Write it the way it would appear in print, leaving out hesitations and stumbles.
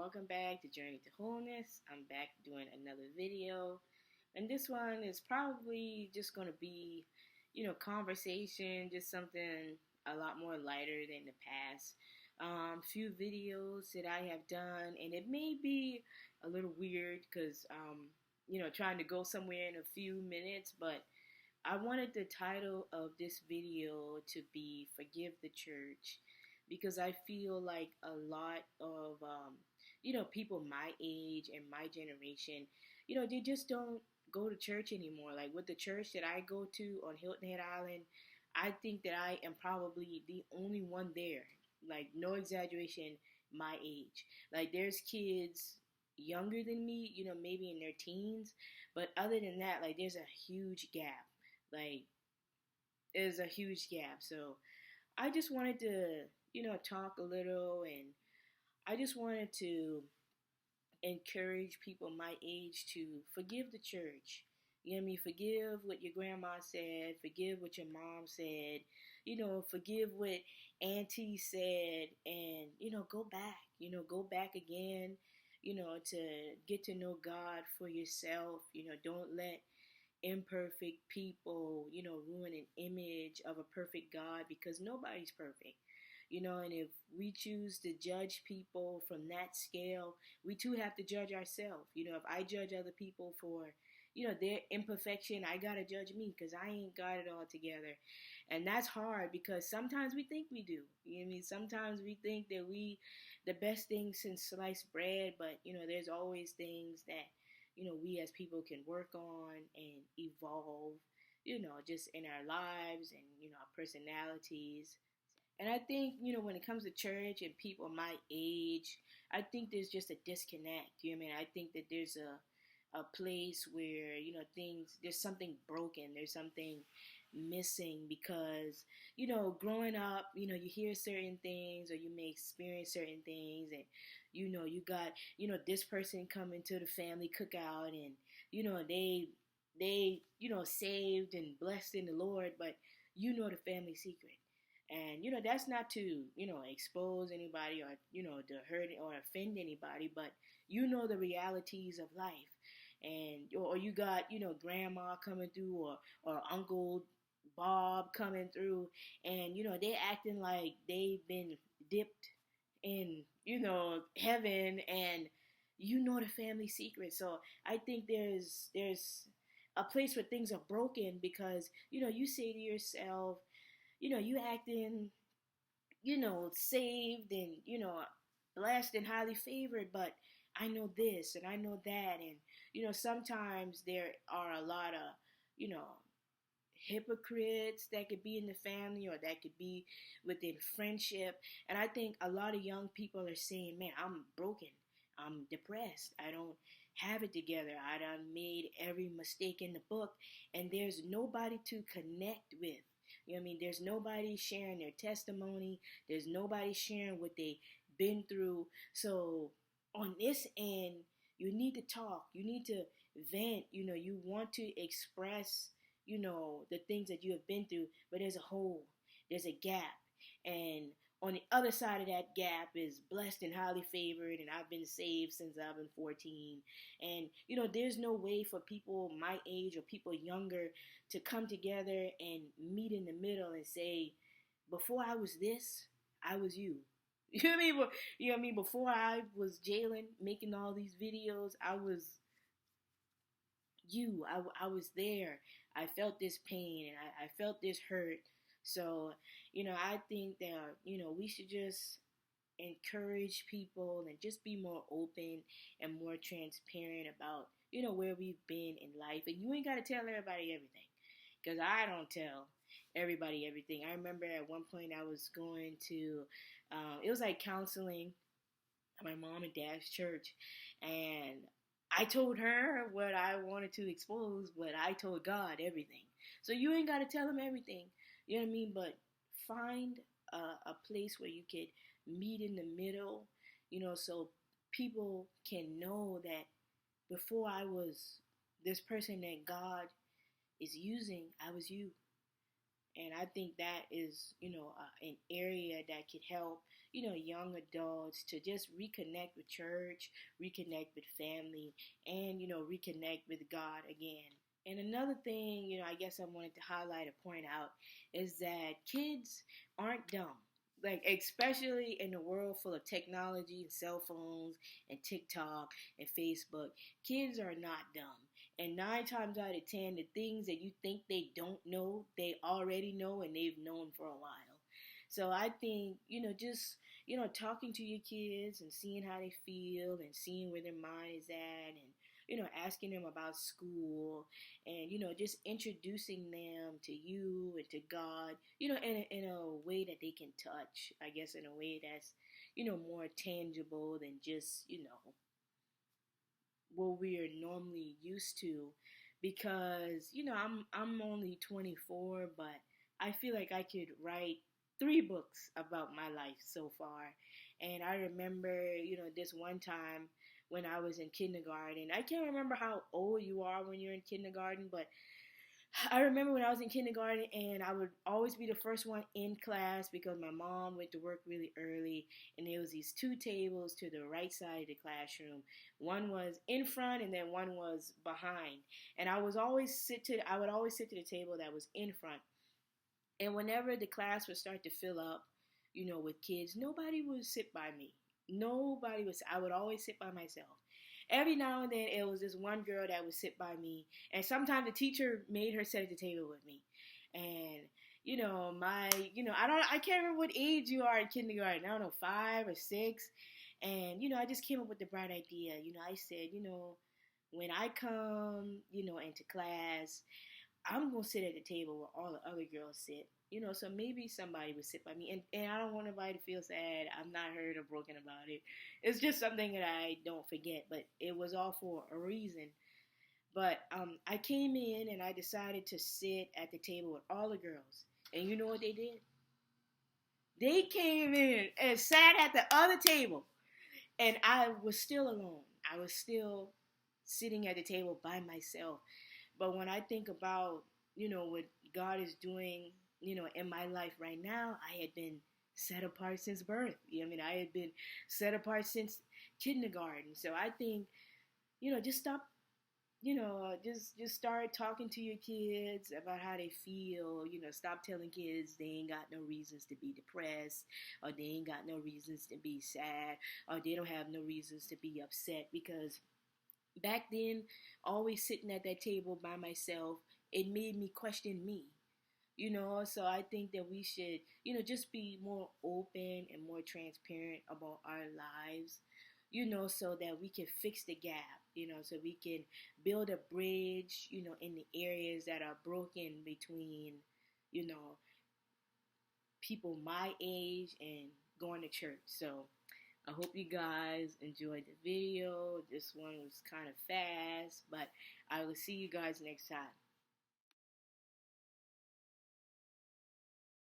welcome back to Journey to Wholeness. I'm back doing another video, and this one is probably just going to be, conversation, just something a lot more lighter than the past few videos that I have done, and it may be a little weird because, trying to go somewhere in a few minutes, but I wanted the title of this video to be Forgive the Church because I feel like a lot of, people my age and my generation, they just don't go to church anymore. Like with the church that I go to on Hilton Head Island, I think that I am probably the only one there. Like, no exaggeration, my age. Like, there's kids younger than me, maybe in their teens. But other than that, like, there's a huge gap. Like, there's a huge gap. So I just wanted to, talk a little, and I just wanted to encourage people my age to forgive the church. You know what I mean? Forgive what your grandma said. Forgive what your mom said. Forgive what auntie said, and go back. Go back again. To get to know God for yourself. Don't let imperfect people, ruin an image of a perfect God because nobody's perfect. And if we choose to judge people from that scale, we too have to judge ourselves. If I judge other people for, their imperfection, I gotta judge me because I ain't got it all together. And that's hard because sometimes we think we do. You know what I mean? Sometimes we think that the best thing since sliced bread, but, there's always things that, we as people can work on and evolve, just in our lives and, our personalities. And I think, when it comes to church and people my age, I think there's just a disconnect. You know what I mean? I think that there's a place where, there's something broken. There's something missing because, growing up, you hear certain things or you may experience certain things and, you got, this person coming to the family cookout and, they, saved and blessed in the Lord, but the family secret. And, that's not to, expose anybody or, to hurt or offend anybody, but the realities of life. And, or you got, grandma coming through or Uncle Bob coming through and, they acting like they've been dipped in, heaven and, the family secret. So I think there's a place where things are broken because, you say to yourself, you acting, saved and, blessed and highly favored, but I know this and I know that. And, sometimes there are a lot of, hypocrites that could be in the family or that could be within friendship. And I think a lot of young people are saying, man, I'm broken. I'm depressed. I don't have it together. I done made every mistake in the book and there's nobody to connect with. You know what I mean? There's nobody sharing their testimony. There's nobody sharing what they've been through. So on this end, you need to talk. You need to vent. You want to express, the things that you have been through. But there's a hole. There's a gap. And on the other side of that gap is blessed and highly favored, and I've been saved since I've been 14. And, there's no way for people my age or people younger to come together and meet in the middle and say, before I was this, I was you. You know what I mean? You know what I mean? Before I was Jalen making all these videos, I was you. I was there. I felt this pain and I felt this hurt. So, I think that, we should just encourage people and just be more open and more transparent about, where we've been in life. And you ain't got to tell everybody everything because I don't tell everybody everything. I remember at one point I was going to, it was like counseling at my mom and dad's church. And I told her what I wanted to expose, but I told God everything. So you ain't got to tell him everything. You know what I mean? But find a place where you could meet in the middle, so people can know that before I was this person that God is using, I was you. And I think that is, an area that could help, young adults to just reconnect with church, reconnect with family, and, reconnect with God again. And another thing, I guess I wanted to highlight or point out is that kids aren't dumb. Like, especially in a world full of technology and cell phones and TikTok and Facebook, kids are not dumb. And 9 times out of 10, the things that you think they don't know, they already know and they've known for a while. So I think, just, talking to your kids and seeing how they feel and seeing where their mind is at and, asking them about school and, just introducing them to you and to God, in a way that they can touch, I guess, in a way that's, more tangible than just, what we are normally used to, because I'm only 24, but I feel like I could write 3 books about my life so far. And I remember, this one time when I was in kindergarten. I can't remember how old you are when you're in kindergarten, but I remember when I was in kindergarten and I would always be the first one in class because my mom went to work really early, and there was these 2 tables to the right side of the classroom. One was in front and then one was behind. And I would always sit to the table that was in front. And whenever the class would start to fill up, with kids, nobody would sit by me. I would always sit by myself. Every now and then, it was this one girl that would sit by me, and sometimes the teacher made her sit at the table with me. And I can't remember what age you are in kindergarten. I don't know, 5 or 6. And I just came up with the bright idea. I said, when I come, into class, I'm gonna sit at the table where all the other girls sit. So maybe somebody would sit by me, and I don't want nobody to feel sad. I'm not hurt or broken about it. It's just something that I don't forget. But it was all for a reason. But I came in and I decided to sit at the table with all the girls, and you know what they did? They came in and sat at the other table, and I was still alone. I was still sitting at the table by myself. But when I think about, what God is doing, in my life right now, I had been set apart since birth. I had been set apart since kindergarten. So I think, just stop, just start talking to your kids about how they feel. Stop telling kids they ain't got no reasons to be depressed, or they ain't got no reasons to be sad, or they don't have no reasons to be upset, because back then, always sitting at that table by myself, it made me question me. So I think that we should, just be more open and more transparent about our lives, so that we can fix the gap, so we can build a bridge, in the areas that are broken between, you know, people my age and going to church. So I hope you guys enjoyed the video. This one was kind of fast, but I will see you guys next time.